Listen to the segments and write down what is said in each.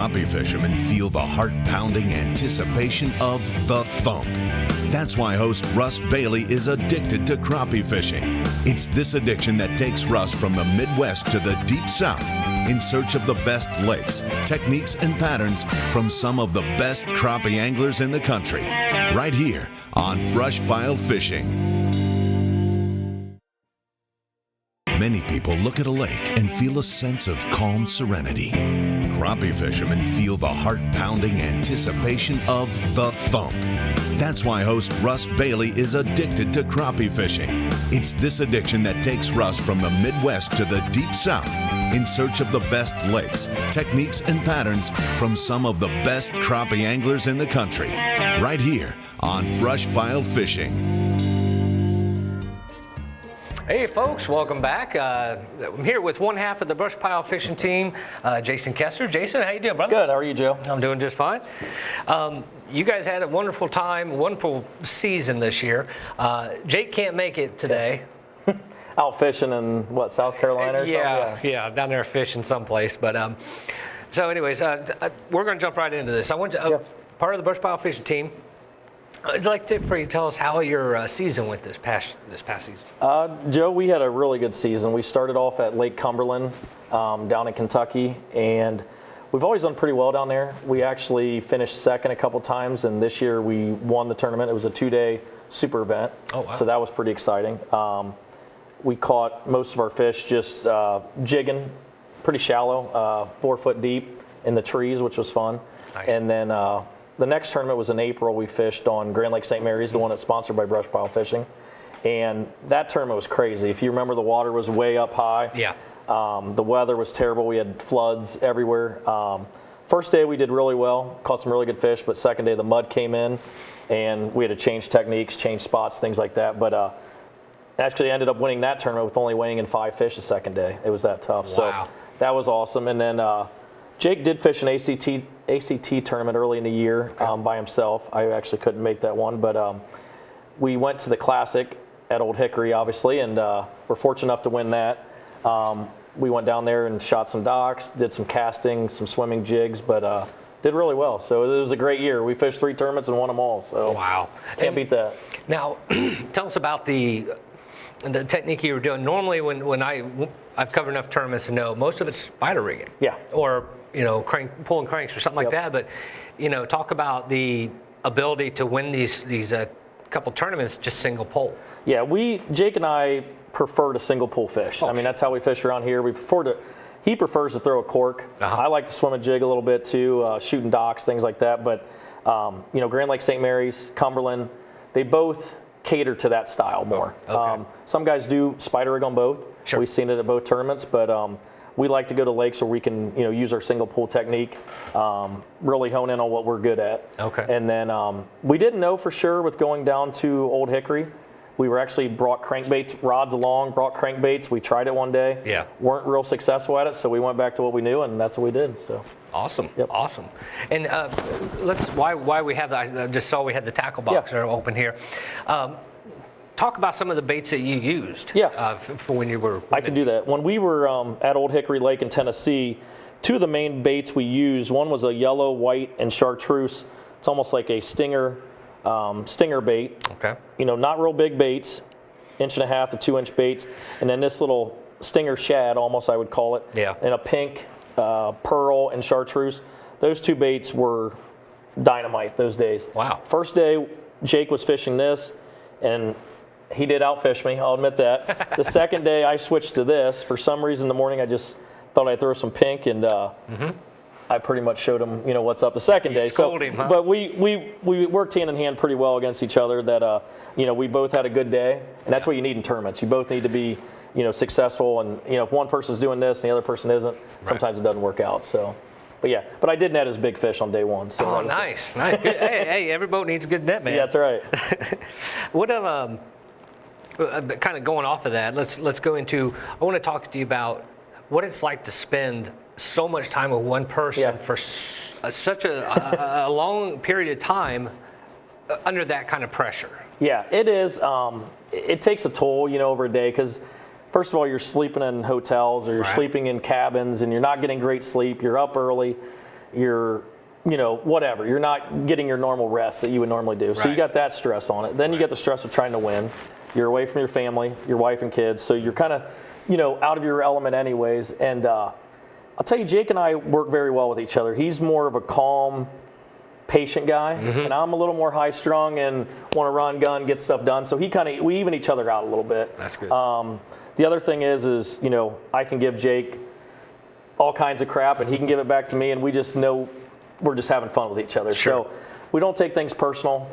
Crappie fishermen feel the heart-pounding anticipation of the thump. That's why host Russ Bailey is addicted to crappie fishing. It's this addiction that takes Russ from the Midwest to the Deep South in search of the best lakes, techniques, and patterns from some of the best crappie anglers in the country. Right here on Brush Pile Fishing. Many people look at a lake and feel a sense of calm serenity. Crappie fishermen feel the heart-pounding anticipation of the thump. That's why host Russ Bailey is addicted to crappie fishing. It's this addiction that takes Russ from the Midwest to the Deep South in search of the best lakes, techniques, and patterns from some of the best crappie anglers in the country. Right here on Brush Pile Fishing. Hey folks, welcome back. I'm here with one half of the Brush Pile Fishing team, Jason Koesters. Jason, how you doing, brother? Good, how are you, Joe? I'm doing just fine. You guys had a wonderful time, wonderful season this year. Jake can't make it today. Out fishing in, what, South Carolina or something? Yeah, down there fishing someplace. But so anyways, we're going to jump right into this. I want to, part of the Brush Pile Fishing team, I'd like for you to tell us how your season went this past season. Joe, we had a really good season. We started off at Lake Cumberland down in Kentucky, and we've always done pretty well down there. We actually finished second a couple times, and this year we won the tournament. It was a 2-day super event, so that was pretty exciting. We caught most of our fish just jigging, pretty shallow, 4 foot deep in the trees, which was fun. Nice. And then the next tournament was in April. We fished on Grand Lake St. Mary's, the one that's sponsored by Brush Pile Fishing. And that tournament was crazy. If you remember, the water was way up high. Yeah. The weather was terrible. We had floods everywhere. First day we did really well, caught some really good fish, but second day the mud came in and we had to change techniques, change spots, things like that. But actually ended up winning that tournament with only weighing in 5 fish the second day. It was that tough. Wow. So that was awesome. And then Jake did fish an ACT tournament early in the year by himself. I actually couldn't make that one, but we went to the Classic at Old Hickory, obviously, and we're fortunate enough to win that. We went down there and shot some docks, did some casting, some swimming jigs, but did really well. So it was a great year. We fished 3 tournaments and won them all. So wow, can't beat that. Now, tell us about the technique you were doing. Normally, when I've covered enough tournaments to know most of it's spider rigging. Yeah. Or pulling cranks or something like that. But talk about the ability to win these couple tournaments just single pole. Yeah, Jake and I prefer to single pull fish. I mean, that's how we fish around here. He prefers to throw a cork. I like to swim a jig a little bit too, shooting docks, things like that. But Grand Lake St. Mary's, Cumberland, they both cater to that style more. Okay. Some guys do spider rig on both. Sure. We've seen it at both tournaments, but we like to go to lakes where we can use our single pull technique, really hone in on what we're good at. Okay. And then we didn't know for sure with going down to Old Hickory. We were actually brought crankbaits, rods along, brought crankbaits. We tried it one day. Yeah. Weren't real successful at it, so we went back to what we knew, and that's what we did. So. Awesome. Yep. Awesome. And why we have that? I just saw we had the tackle box there open here. Talk about some of the baits that you used. For when you were. I can do that. When we were at Old Hickory Lake in Tennessee, 2 of the main baits we used. One was a yellow, white, and chartreuse. It's almost like a stinger bait. Okay. Not real big baits, 1.5 to 2 inch baits, and then this little stinger shad, almost I would call it. Yeah. And a pink, pearl, and chartreuse. Those 2 baits were dynamite those days. Wow. First day, Jake was fishing this, and he did outfish me, I'll admit that. The second day, I switched to this. For some reason in the morning, I just thought I'd throw some pink, and I pretty much showed him, what's up the second day. Scolded him, huh? But we worked hand in hand pretty well against each other. That we both had a good day, and that's what you need in tournaments. You both need to be, successful, and if one person's doing this and the other person isn't, sometimes it doesn't work out. So. But I did net as big fish on day 1. So nice. Good. hey, every boat needs a good net, man. Yeah, that's right. What kind of going off of that, let's go into. I want to talk to you about what it's like to spend so much time with one person for such a long period of time under that kind of pressure. Yeah, it is. It takes a toll, over a day, because first of all, you're sleeping in hotels or you're sleeping in cabins and you're not getting great sleep. You're up early. you're, whatever. You're not getting your normal rest that you would normally do. So you got that stress on it. Then you got the stress of trying to win. You're away from your family, your wife and kids. So you're kind of, out of your element anyways. And I'll tell you, Jake and I work very well with each other. He's more of a calm, patient guy, and I'm a little more high-strung and want to run, gun, get stuff done. So we even each other out a little bit. That's good. The other thing is I can give Jake all kinds of crap, and he can give it back to me, and we just know we're just having fun with each other. Sure. So we don't take things personal.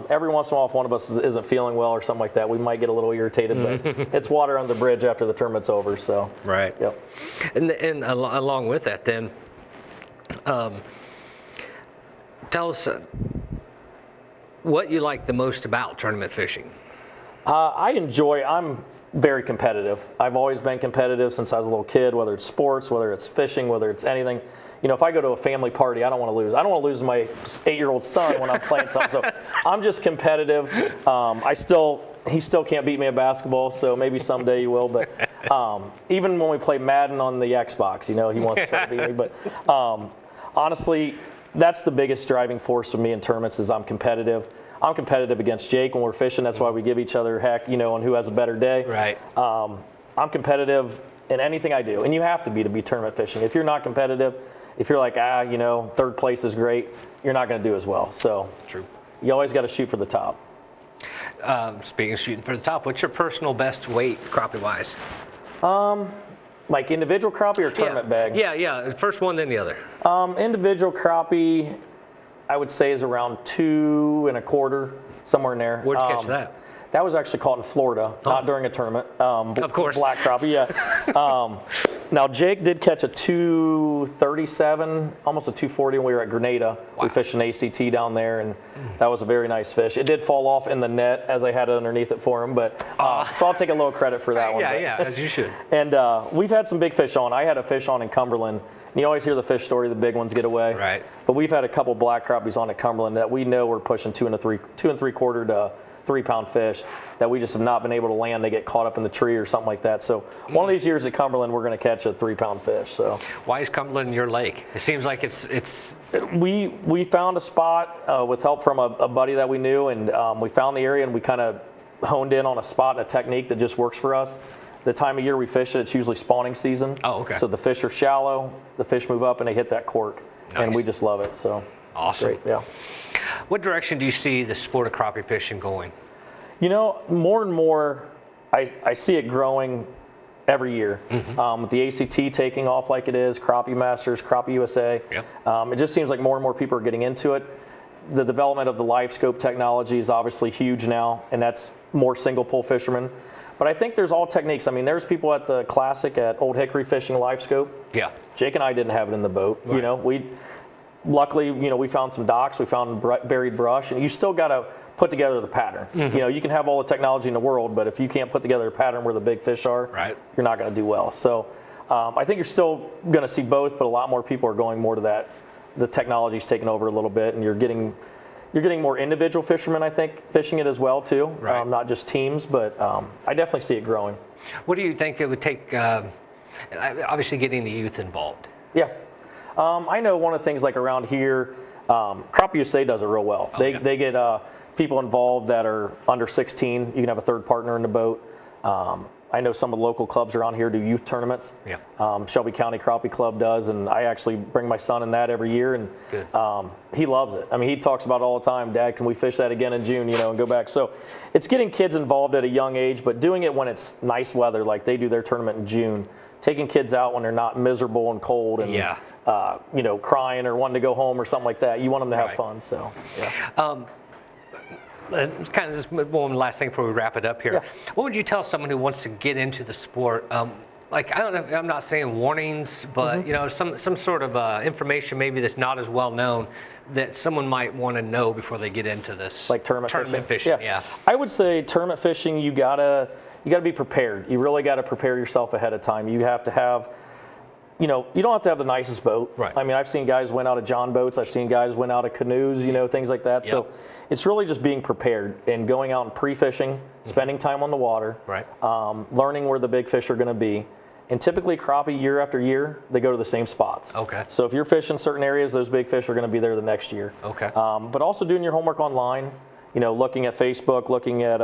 Every once in a while, if one of us isn't feeling well or something like that, we might get a little irritated, but it's water under the bridge after the tournament's over. So right. Yep. And along with that, then, tell us what you like the most about tournament fishing. I'm very competitive. I've always been competitive since I was a little kid, whether it's sports, whether it's fishing, whether it's anything. If I go to a family party, I don't want to lose. I don't want to lose my 8-year-old son when I'm playing something. So I'm just competitive. He still can't beat me at basketball, so maybe someday he will. But even when we play Madden on the Xbox, he wants to try to beat me. But honestly, that's the biggest driving force for me in tournaments is I'm competitive. I'm competitive against Jake when we're fishing. That's why we give each other heck, on who has a better day. Right. I'm competitive in anything I do, and you have to be tournament fishing. If you're not competitive, if you're like, third place is great, you're not going to do as well. So true. You always got to shoot for the top. Speaking of shooting for the top, what's your personal best weight crappie-wise? Like individual crappie or tournament bag? Yeah. First one, then the other. Individual crappie, I would say is around 2 1/4, somewhere in there. Where'd you catch that? That was actually caught in Florida, not during a tournament. Of course. Black crappie, yeah. Now, Jake did catch a 237, almost a 240 when we were at Grenada. Wow. We fished an ACT down there, and that was a very nice fish. It did fall off in the net as I had it underneath it for him, but so I'll take a little credit for that one. Yeah, as you should. And we've had some big fish on. I had a fish on in Cumberland. And you always hear the fish story, the big ones get away. Right. But we've had a couple black crappies on at Cumberland that we know we're pushing 2 3/4 to 3-pound fish that we just have not been able to land. They get caught up in the tree or something like that. So one of these years at Cumberland, we're going to catch a 3-pound fish. So why is Cumberland your lake? It seems like it's. We found a spot with help from a buddy that we knew, and we found the area, and we kind of honed in on a spot and a technique that just works for us. The time of year we fish it's usually spawning season. Oh, okay. So the fish are shallow, the fish move up, and they hit that cork, and we just love it. So awesome. Great, yeah. What direction do you see the sport of crappie fishing going? More and more, I see it growing every year. With the ACT taking off like it is, Crappie Masters, Crappie USA. Yep. It just seems like more and more people are getting into it. The development of the live scope technology is obviously huge now, and that's more single pole fishermen. But I think there's all techniques. I mean, there's people at the Classic at Old Hickory fishing live scope. Yeah. Jake and I didn't have it in the boat. Right. Luckily, we found some docks, we found buried brush, and you still got to put together the pattern. You can have all the technology in the world, but if you can't put together a pattern where the big fish are, right, you're not going to do well. So I think you're still going to see both, but a lot more people are going more to that. The technology's taken over a little bit, and you're getting more individual fishermen, I think, fishing it as well too. Right. Not just teams, but I definitely see it growing. What do you think it would take? Obviously, getting the youth involved. Yeah. I know one of the things like around here, Crappie USA does it real well. They get people involved that are under 16. You can have a third partner in the boat. I know some of the local clubs around here do youth tournaments. Yeah. Shelby County Crappie Club does, and I actually bring my son in that every year, and he loves it. I mean, he talks about it all the time. Dad, can we fish that again in June? And go back. So it's getting kids involved at a young age, but doing it when it's nice weather, like they do their tournament in June. Taking kids out when they're not miserable and cold and crying or wanting to go home or something like that. You want them to have fun. So yeah. Kind of just one last thing before we wrap it up here. Yeah. What would you tell someone who wants to get into the sport? Like, I don't know, I'm not saying warnings, but some sort of information maybe that's not as well known that someone might want to know before they get into this. Like tournament fishing. Yeah. I would say tournament fishing, you gotta be prepared. You really got to prepare yourself ahead of time. You have to have, you don't have to have the nicest boat. Right. I mean, I've seen guys win out of John boats. I've seen guys win out of canoes, things like that. Yep. So it's really just being prepared and going out and pre-fishing, spending time on the water, right, learning where the big fish are going to be, And typically crappie year after year, they go to the same spots. Okay. So if you're fishing certain areas, those big fish are going to be there the next year. Okay. But also doing your homework online, looking at Facebook, looking at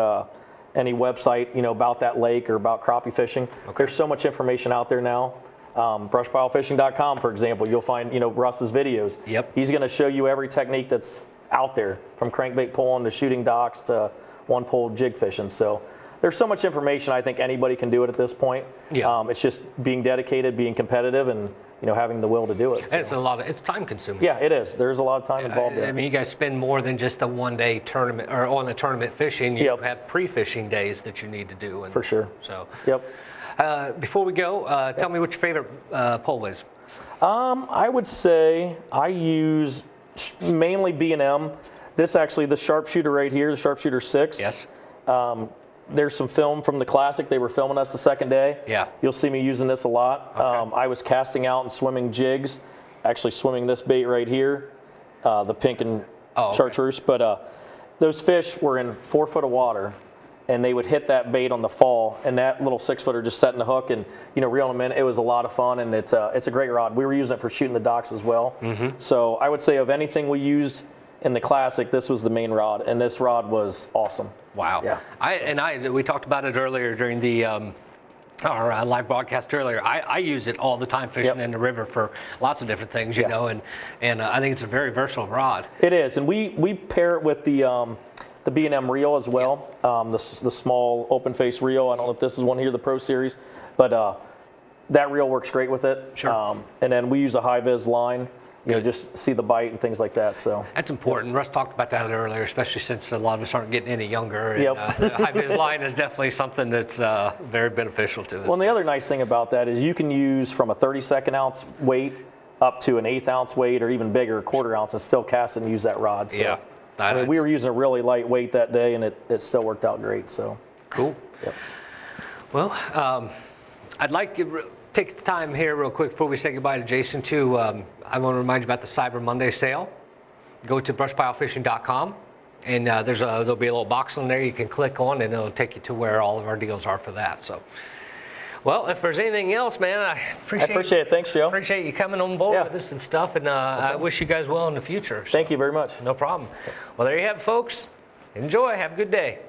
any website, about that lake or about crappie fishing. Okay. There's so much information out there now. Brushpilefishing.com, for example, you'll find, Russ's videos. Yep. He's going to show you every technique that's out there, from crankbait pulling to shooting docks to one-pole jig fishing. So there's so much information. I think anybody can do it at this point. Yeah. It's just being dedicated, being competitive, and having the will to do it. So. And it's time consuming. Yeah, it is. There's a lot of time involved in it. I mean, you guys spend more than just the one-day tournament or on the tournament fishing. You have pre-fishing days that you need to do. And for sure. So. Yep. Before we go, tell me what your favorite pole is. I would say I use mainly B&M. The sharpshooter right here, the sharpshooter 6. Yes. There's some film from the Classic. They were filming us the second day. Yeah. You'll see me using this a lot. Okay. I was casting out and swimming jigs, actually swimming this bait right here, the pink and chartreuse. But those fish were in 4 foot of water, and they would hit that bait on the fall, and that little 6-footer just setting the hook and reeling them in. It was a lot of fun, and it's a great rod. We were using it for shooting the docks as well. Mm-hmm. So I would say of anything we used in the Classic, this was the main rod, and this rod was awesome. Wow. Yeah. We talked about it earlier during the our live broadcast earlier. I use it all the time fishing in the river for lots of different things, and I think it's a very versatile rod. It is, and we pair it with the B&M reel as well, the small open face reel. I don't know if this is one here, the Pro Series, but that reel works great with it. Sure. And then we use a high vis line. Just see the bite and things like that. So that's important. Russ talked about that earlier, especially since a lot of us aren't getting any younger. And, yep. High vis line is definitely something that's very beneficial to us. Well, and the other nice thing about that is you can use from a 32nd ounce weight up to an 1/8 ounce weight, or even bigger, 1/4 ounce, and still cast and use that rod. So, yeah. I mean, we were using a really light weight that day, and it still worked out great. So cool. Yep. Well, I'd like to take the time here real quick before we say goodbye to Jason to I want to remind you about the Cyber Monday sale. Go to brushpilefishing.com, and there'll be a little box on there you can click on, and it'll take you to where all of our deals are for that. So, well, if there's anything else, man, I appreciate it. Thanks, Joe. Appreciate you coming on board with us and stuff, and I wish you guys well in the future. So. Thank you very much. No problem. Well, there you have it, folks. Enjoy. Have a good day.